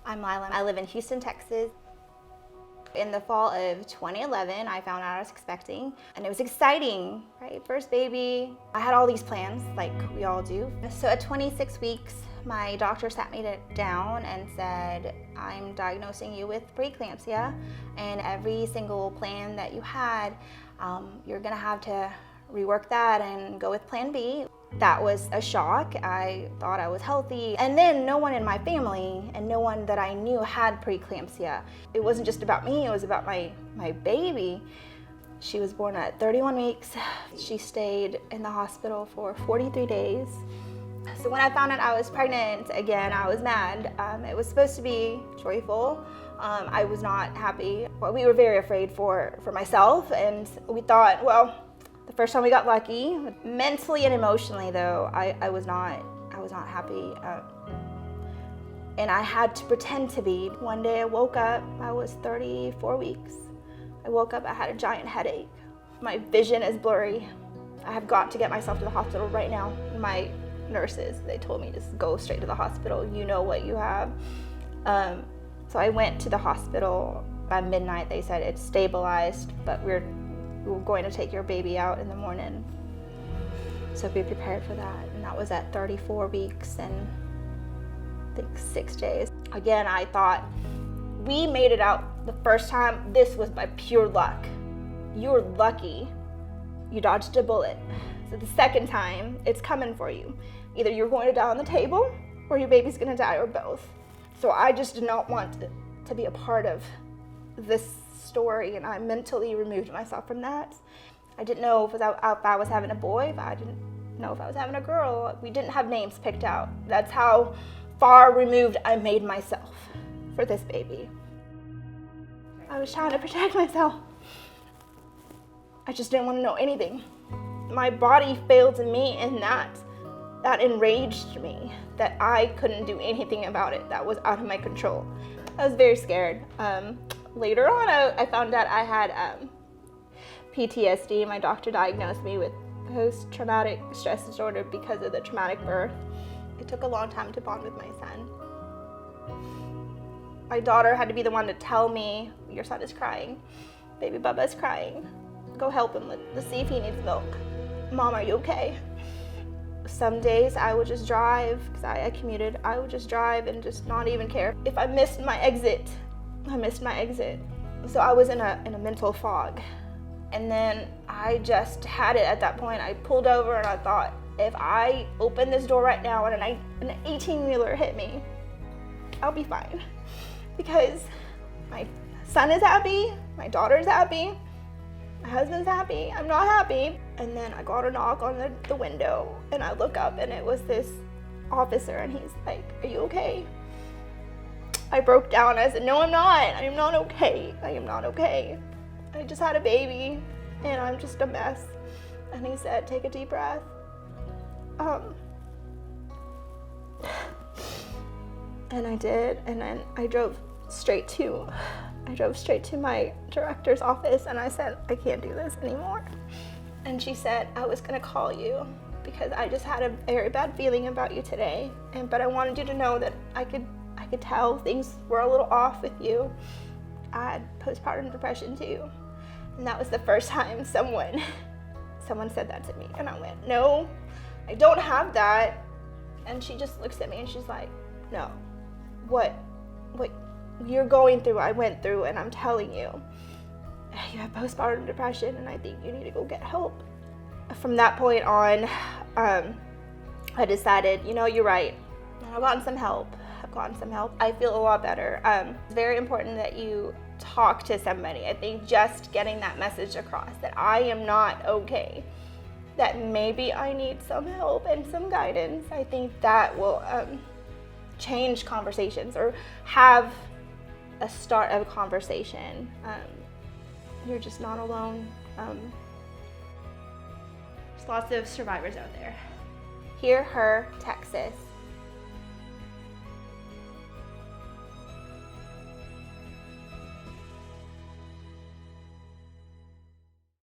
I'm Leila. I live in Houston, Texas. In the fall of 2011, I found out I was expecting, and it was exciting, right? First baby. I had all these plans, like we all do. So at 26 weeks, my doctor sat me down and said, I'm diagnosing you with preeclampsia, and every single plan that you had, you're gonna have to rework that and go with plan B. That was a shock. I thought I was healthy. And then no one in my family and no one that I knew had preeclampsia. It wasn't just about me, it was about my baby. She was born at 31 weeks. She stayed in the hospital for 43 days. So when I found out I was pregnant, again, I was mad. It was supposed to be joyful. I was not happy. But we were very afraid for myself, and we thought, well, the first time we got lucky. Mentally and emotionally though, I was not happy. And I had to pretend to be. One day I woke up, I was 34 weeks. I woke up, I had a giant headache. My vision is blurry. I have got to get myself to the hospital right now. My nurses, they told me just go straight to the hospital. You know what you have. So I went to the hospital. By midnight they said it's stabilized, but we're going to take your baby out in the morning. So be prepared for that. And that was at 34 weeks and I think 6 days. Again, I thought we made it out the first time. This was by pure luck. You were lucky. You dodged a bullet. So the second time, it's coming for you. Either you're going to die on the table or your baby's gonna die, or both. So I just did not want to be a part of this story, and I mentally removed myself from that. I didn't know if I was having a boy, I didn't know if I was having a girl. We didn't have names picked out. That's how far removed I made myself for this baby. I was trying to protect myself. I just didn't want to know anything. My body failed me, and that enraged me, that I couldn't do anything about it. That was out of my control. I was very scared. Later on, I found out I had PTSD. My doctor diagnosed me with post-traumatic stress disorder because of the traumatic birth. It took a long time to bond with my son. My daughter had to be the one to tell me, your son is crying. Baby Bubba's crying. Go help him. Let's see if he needs milk. Mom, are you okay? Some days I would just drive, because I commuted. I would just drive and just not even care. If I missed my exit, I missed my exit. So I was in a mental fog. And then I just had it at that point. I pulled over and I thought, if I open this door right now and an 18-wheeler hit me, I'll be fine. Because my son is happy, my daughter's happy, my husband's happy, I'm not happy. And then I got a knock on the window, and I look up and it was this officer, and he's like, are you okay? I broke down. I said, no, I'm not. I am not okay. I am not okay. I just had a baby and I'm just a mess. And he said, take a deep breath. And I did. And then I drove straight to my director's office, and I said, I can't do this anymore. And she said, I was gonna call you because I just had a very bad feeling about you today. But I wanted you to know that I could tell things were a little off with you. I had postpartum depression too. And that was the first time someone said that to me. And I went, no, I don't have that. And she just looks at me and she's like, no, what you're going through, I went through, and I'm telling you, you have postpartum depression, and I think you need to go get help. From that point on, I decided, you're right. I've gotten some help. I feel a lot better. It's very important that you talk to somebody. I think just getting that message across that I am not okay, that maybe I need some help and some guidance, I think that will change conversations or have a start of a conversation. You're just not alone. There's lots of survivors out there. HearHerTX.